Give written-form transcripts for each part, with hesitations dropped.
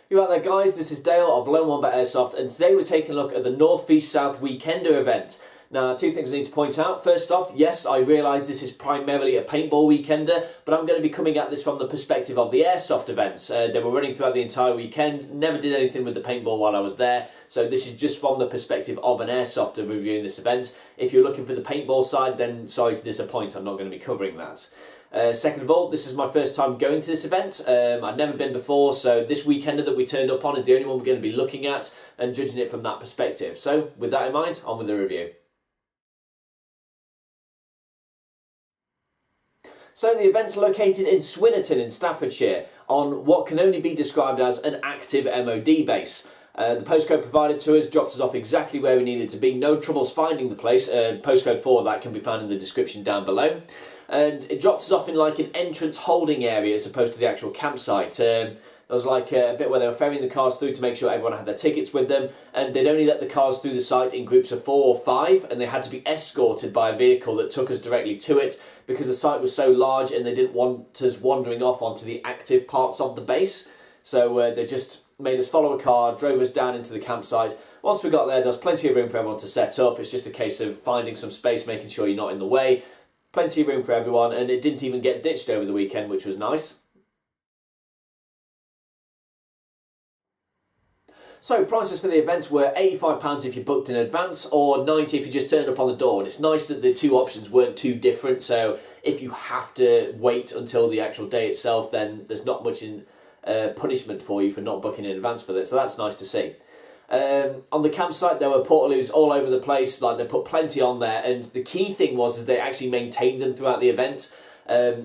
You right there guys, this is Dale of Lone Wombat Airsoft, and today we're taking a look at the North v South Weekender event. Now, two things I need to point out. First off, yes, I realise this is primarily a paintball weekender, but I'm going to be coming at this from the perspective of the Airsoft events. They were running throughout the entire weekend, never did anything with the paintball while I was there, so this is just from the perspective of an Airsofter reviewing this event. If you're looking for the paintball side, then sorry to disappoint, I'm not going to be covering that. Second of all, this is my first time going to this event. I'd never been before, so this weekender that we turned up on is the only one we're going to be looking at and judging it from that perspective. So, with that in mind, on with the review. So the event's located in Swinnerton in Staffordshire on what can only be described as an active MOD base. The postcode provided to us dropped us off exactly where we needed to be. No troubles finding the place. Postcode for that can be found in the description down below. And it dropped us off in like an entrance holding area as opposed to the actual campsite. There was like a bit where they were ferrying the cars through to make sure everyone had their tickets with them, and they'd only let the cars through the site in groups of 4 or 5, and they had to be escorted by a vehicle that took us directly to it because the site was so large and they didn't want us wandering off onto the active parts of the base. So they just made us follow a car, drove us down into the campsite. Once we got there was plenty of room for everyone to set up. It's just a case of finding some space, making sure you're not in the way. Plenty of room for everyone, and it didn't even get ditched over the weekend, which was nice. So prices for the event were £85 if you booked in advance, or £90 if you just turned up on the door. And it's nice that the two options weren't too different, so if you have to wait until the actual day itself, then there's not much in punishment for you for not booking in advance for this, so that's nice to see. On the campsite there were portaloos all over the place, like they put plenty on there, and the key thing was they actually maintained them throughout the event,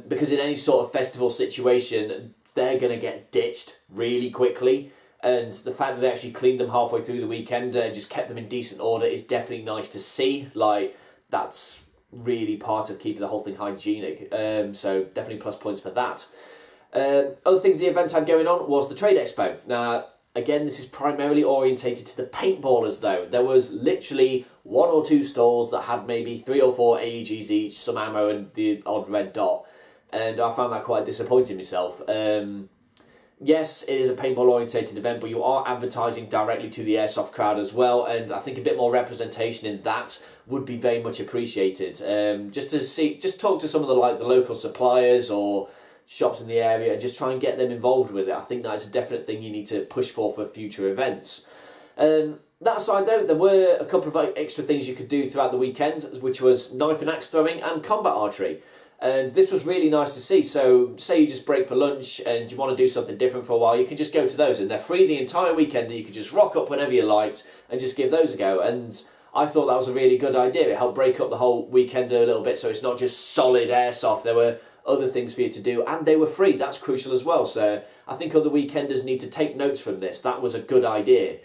because in any sort of festival situation they're going to get ditched really quickly, and the fact that they actually cleaned them halfway through the weekend and just kept them in decent order is definitely nice to see. Like, that's really part of keeping the whole thing hygienic, so definitely plus points for that. Other things the event had going on was the Trade Expo. Now, again, this is primarily orientated to the paintballers though. There was literally 1 or 2 stalls that had maybe 3 or 4 AEGs each, some ammo and the odd red dot. And I found that quite disappointing myself. Yes, it is a paintball orientated event, but you are advertising directly to the airsoft crowd as well. And I think a bit more representation in that would be very much appreciated. Just talk to some of the local suppliers or shops in the area and just try and get them involved with it. I think that is a definite thing you need to push for future events. That aside though, there were a couple of extra things you could do throughout the weekend, which was knife and axe throwing and combat archery. And this was really nice to see. So say you just break for lunch and you want to do something different for a while, you can just go to those, and they're free the entire weekend, and you can just rock up whenever you liked and just give those a go. And I thought that was a really good idea. It helped break up the whole weekend a little bit, so it's not just solid airsoft. There were other things for you to do, and they were free. That's crucial as well. So I think other weekenders need to take notes from this. That was a good idea.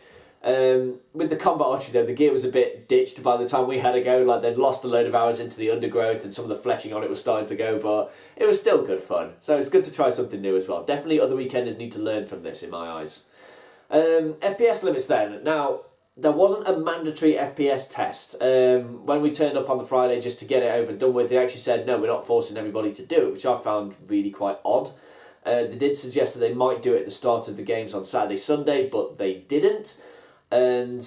With the combat archery though, the gear was a bit ditched by the time we had to go. Like, they'd lost a load of hours into the undergrowth and some of the fletching on it was starting to go, but it was still good fun. So it's good to try something new as well. Definitely other weekenders need to learn from this in my eyes. FPS limits then. Now, there wasn't a mandatory FPS test. When we turned up on the Friday just to get it over and done with, they actually said, no, we're not forcing everybody to do it, which I found really quite odd. They did suggest that they might do it at the start of the games on Saturday, Sunday, but they didn't. And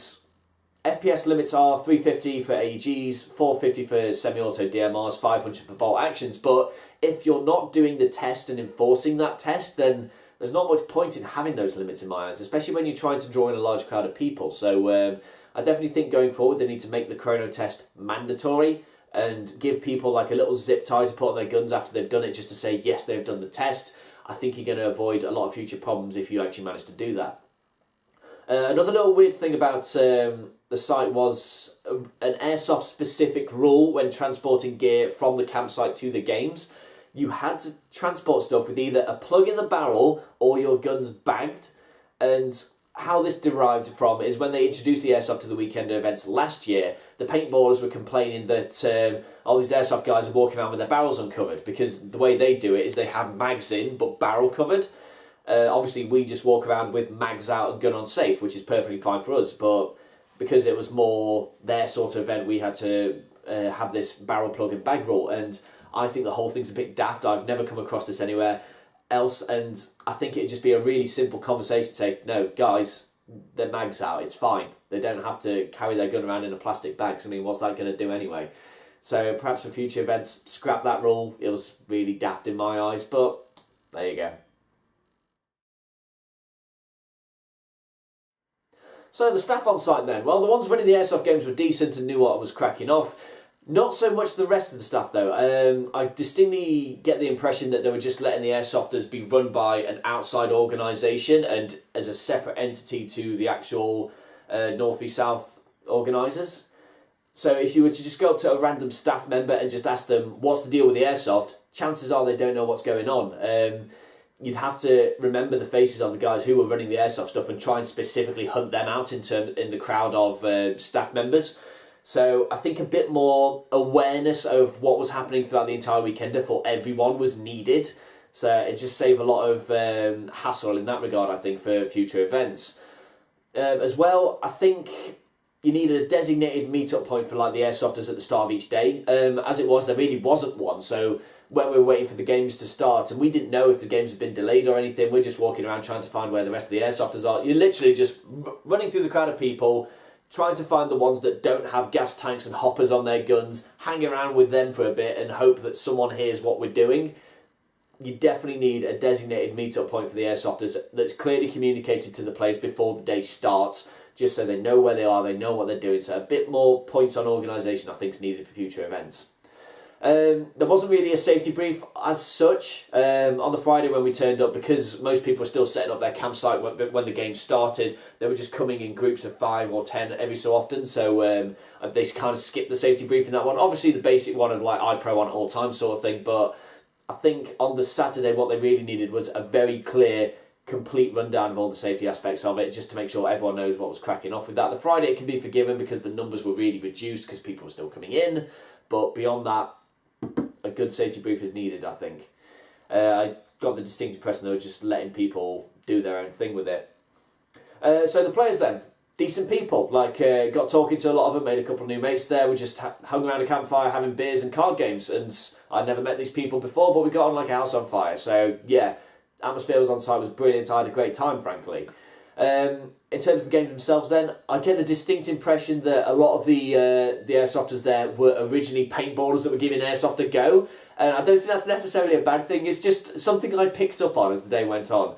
FPS limits are 350 for AEGs, 450 for semi-auto DMRs, 500 for bolt actions. But if you're not doing the test and enforcing that test, then there's not much point in having those limits in my eyes, especially when you're trying to draw in a large crowd of people. So I definitely think going forward they need to make the chrono test mandatory and give people like a little zip tie to put on their guns after they've done it, just to say yes, they've done the test. I think you're going to avoid a lot of future problems if you actually manage to do that. Another little weird thing about the site was an airsoft specific rule when transporting gear from the campsite to the games. You had to transport stuff with either a plug in the barrel or your guns bagged. And how this derived from is when they introduced the airsoft to the weekend events last year, the paintballers were complaining that all these airsoft guys are walking around with their barrels uncovered, because the way they do it is they have mags in but barrel covered. Obviously we just walk around with mags out and gun on safe, which is perfectly fine for us, but because it was more their sort of event, we had to have this barrel plug and bag rule, and I think the whole thing's a bit daft. I've never come across this anywhere. else, and I think it'd just be a really simple conversation to say, no, guys, their mag's out, it's fine. They don't have to carry their gun around in a plastic bag, 'cause, I mean, what's that going to do anyway? So perhaps for future events, scrap that rule. It was really daft in my eyes, but there you go. So the staff on site then, well, the ones running the airsoft games were decent and knew what was cracking off. Not so much the rest of the staff though. I distinctly get the impression that they were just letting the airsofters be run by an outside organisation and as a separate entity to the actual North East South organisers. So if you were to just go up to a random staff member and just ask them, what's the deal with the airsoft? Chances are they don't know what's going on. You'd have to remember the faces of the guys who were running the airsoft stuff and try and specifically hunt them out in the crowd of staff members. So I think a bit more awareness of what was happening throughout the entire weekend for everyone was needed. So it just saved a lot of hassle in that regard, I think, for future events. As well, I think you needed a designated meet-up point for like the airsofters at the start of each day. As it was, there really wasn't one. So when we were waiting for the games to start, and we didn't know if the games had been delayed or anything, we're just walking around trying to find where the rest of the airsofters are. You're literally just running through the crowd of people, trying to find the ones that don't have gas tanks and hoppers on their guns, hang around with them for a bit and hope that someone hears what we're doing. You definitely need a designated meet-up point for the airsofters that's clearly communicated to the players before the day starts, just so they know where they are, they know what they're doing. So a bit more points on organisation I think is needed for future events. There wasn't really a safety brief as such on the Friday when we turned up, because most people were still setting up their campsite when the game started. They were just coming in groups of 5 or 10 every so often, so they kind of skipped the safety brief in that one. Obviously the basic one of like iPro on at all times sort of thing, but I think on the Saturday what they really needed was a very clear, complete rundown of all the safety aspects of it, just to make sure everyone knows what was cracking off with that. The Friday it can be forgiven because the numbers were really reduced because people were still coming in, but beyond that, a good safety brief is needed, I think. I got the distinct impression they were just letting people do their own thing with it. So the players then, decent people. Like, got talking to a lot of them, made a couple of new mates there. We just hung around a campfire having beers and card games, and I'd never met these people before, but we got on like a house on fire. So yeah, atmosphere was on site, was brilliant. I had a great time, frankly. In terms of the games themselves then, I get the distinct impression that a lot of the airsofters there were originally paintballers that were giving airsoft a go. And I don't think that's necessarily a bad thing, it's just something I picked up on as the day went on.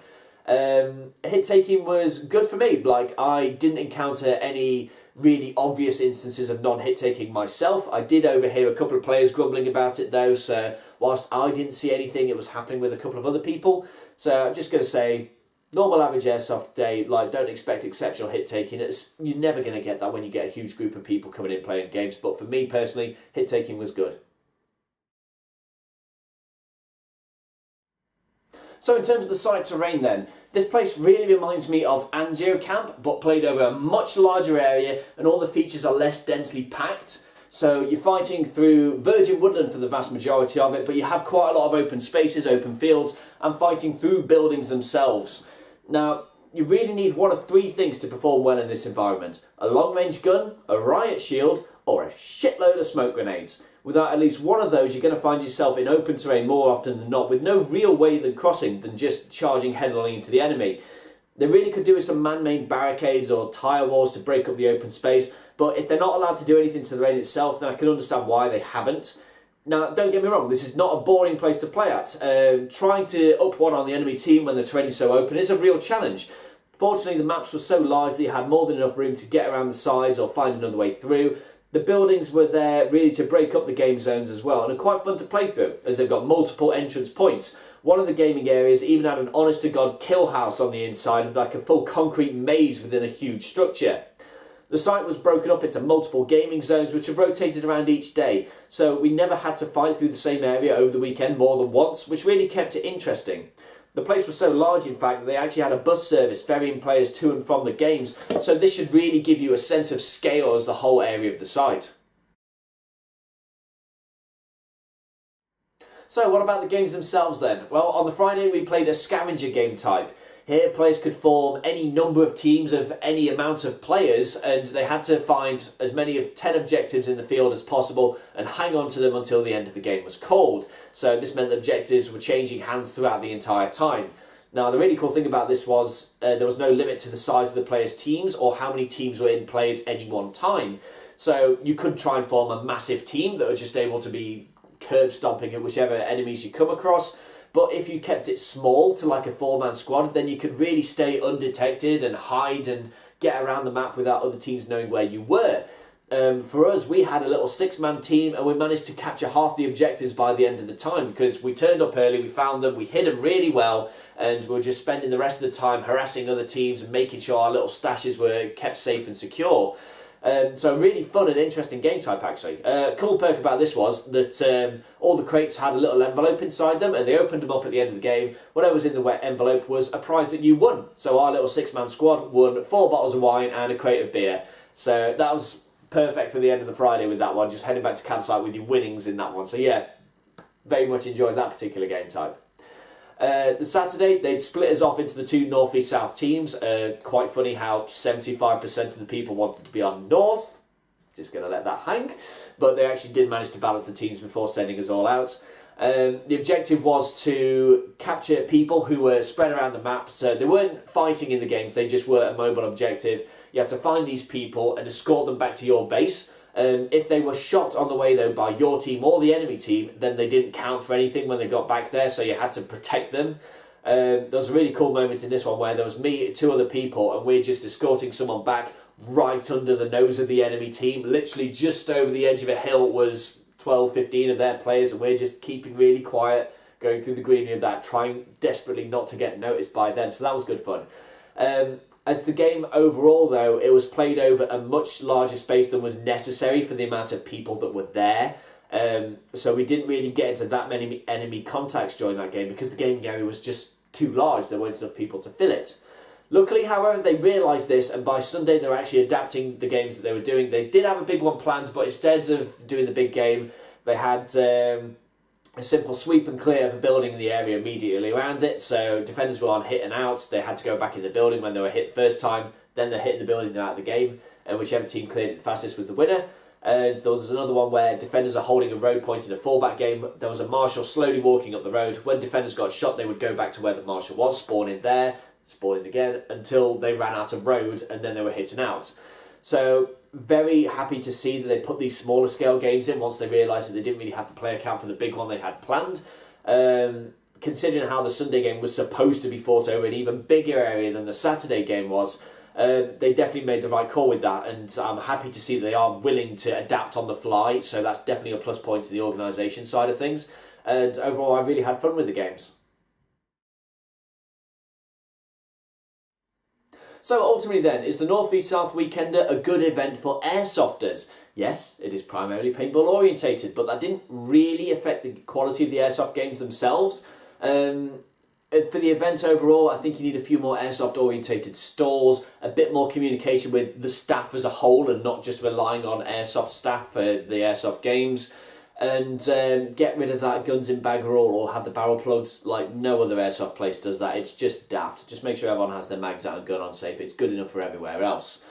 Hit taking was good for me. Like, I didn't encounter any really obvious instances of non-hit taking myself. I did overhear a couple of players grumbling about it though, so whilst I didn't see anything, it was happening with a couple of other people. So I'm just going to say, normal average airsoft day, like, don't expect exceptional hit taking. You're never going to get that when you get a huge group of people coming in playing games, but for me personally, hit taking was good. So in terms of the site terrain then, this place really reminds me of Anzio Camp, but played over a much larger area and all the features are less densely packed. So you're fighting through virgin woodland for the vast majority of it, but you have quite a lot of open spaces, open fields, and fighting through buildings themselves. Now, you really need one of 3 things to perform well in this environment: a long-range gun, a riot shield, or a shitload of smoke grenades. Without at least one of those, you're going to find yourself in open terrain more often than not, with no real way than crossing than just charging headlong into the enemy. They really could do with some man-made barricades or tire walls to break up the open space, but if they're not allowed to do anything to the terrain itself, then I can understand why they haven't. Now, don't get me wrong, this is not a boring place to play at. Trying to up one on the enemy team when the terrain is so open is a real challenge. Fortunately, the maps were so large that you had more than enough room to get around the sides or find another way through. The buildings were there really to break up the game zones as well, and are quite fun to play through, as they've got multiple entrance points. One of the gaming areas even had an honest-to-God kill house on the inside, with like a full concrete maze within a huge structure. The site was broken up into multiple gaming zones which are rotated around each day, so we never had to fight through the same area over the weekend more than once, which really kept it interesting. The place was so large, in fact, that they actually had a bus service ferrying players to and from the games, so this should really give you a sense of scale as the whole area of the site. So what about the games themselves then? Well, on the Friday we played a scavenger game type. Here, players could form any number of teams of any amount of players, and they had to find as many of 10 objectives in the field as possible and hang on to them until the end of the game was called. So this meant that objectives were changing hands throughout the entire time. Now, the really cool thing about this was there was no limit to the size of the players' teams or how many teams were in play at any one time. So you could try and form a massive team that were just able to be curb stomping at whichever enemies you come across. But if you kept it small to like a 4-man squad, then you could really stay undetected and hide and get around the map without other teams knowing where you were. For us, we had a little 6-man team and we managed to capture half the objectives by the end of the time because we turned up early, we found them, we hid them really well, and we were just spending the rest of the time harassing other teams and making sure our little stashes were kept safe and secure. So really fun and interesting game type, actually. Cool perk about this was that all the crates had a little envelope inside them, and they opened them up at the end of the game. Whatever was in the wet envelope was a prize that you won. So our little 6-man squad won 4 bottles of wine and a crate of beer. So that was perfect for the end of the Friday with that one, just heading back to campsite with your winnings in that one. So yeah, very much enjoyed that particular game type. The Saturday, they'd split us off into the 2 North East South teams. Quite funny how 75% of the people wanted to be on North. Just going to let that hang. But they actually did manage to balance the teams before sending us all out. The objective was to capture people who were spread around the map. So they weren't fighting in the games, they just were a mobile objective. You had to find these people and escort them back to your base. If they were shot on the way though by your team or the enemy team, then they didn't count for anything when they got back there, so you had to protect them. There was a really cool moment in this one where there was me, 2 other people, and we're just escorting someone back right under the nose of the enemy team. Literally just over the edge of a hill was 12, 15 of their players, and we're just keeping really quiet, going through the greenery of that, trying desperately not to get noticed by them, so that was good fun. As the game overall, though, it was played over a much larger space than was necessary for the amount of people that were there. So we didn't really get into that many enemy contacts during that game because the gaming area was just too large. There weren't enough people to fill it. Luckily, however, they realised this, and by Sunday they were actually adapting the games that they were doing. They did have a big one planned, but instead of doing the big game, they had a simple sweep and clear of a building in the area immediately around it. So defenders were on hit and out. They had to go back in the building when they were hit first time. Then they're hitting the building, they're out of the game. And whichever team cleared it the fastest was the winner. And there was another one where defenders are holding a road point in a fallback game. There was a marshal slowly walking up the road. When defenders got shot, they would go back to where the marshal was, spawn in there, spawn in again, until they ran out of road, and then they were hitting out. So very happy to see that they put these smaller scale games in once they realised that they didn't really have to play account for the big one they had planned. Considering how the Sunday game was supposed to be fought over an even bigger area than the Saturday game was, they definitely made the right call with that, and I'm happy to see that they are willing to adapt on the fly, so that's definitely a plus point to the organisation side of things. And overall, I really had fun with the games. So ultimately then, is the North v South Weekender a good event for airsofters? Yes, it is primarily paintball orientated, but that didn't really affect the quality of the airsoft games themselves. For the event overall, I think you need a few more airsoft orientated stalls, a bit more communication with the staff as a whole and not just relying on airsoft staff for the airsoft games. And get rid of that guns in bag rule or have the barrel plugs like no other airsoft place does that. It's just daft. Just make sure everyone has their mags out and gun on safe. It's good enough for everywhere else.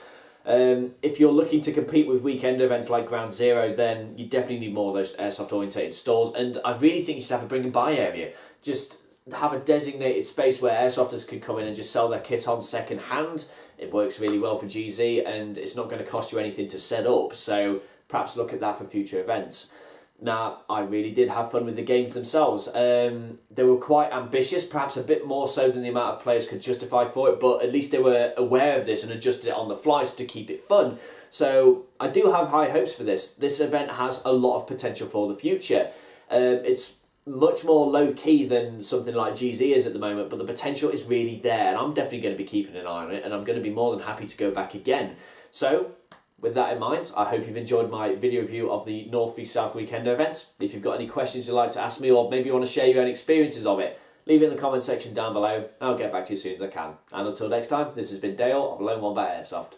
If you're looking to compete with weekend events like Ground Zero, then you definitely need more of those airsoft orientated stalls. And I really think you should have a bring and buy area. Just have a designated space where airsofters can come in and just sell their kit on second hand. It works really well for GZ and it's not going to cost you anything to set up. So perhaps look at that for future events. Now, I really did have fun with the games themselves. They were quite ambitious, perhaps a bit more so than the amount of players could justify for it, but at least they were aware of this and adjusted it on the fly to keep it fun. So I do have high hopes for this. This event has a lot of potential for the future. It's much more low-key than something like GZ is at the moment, but the potential is really there, and I'm definitely going to be keeping an eye on it, and I'm going to be more than happy to go back again. So, with that in mind, I hope you've enjoyed my video review of the North v South Weekend event. If you've got any questions you'd like to ask me, or maybe you want to share your own experiences of it, leave it in the comment section down below. I'll get back to you as soon as I can. And until next time, this has been Dale of Lone Wombat Airsoft.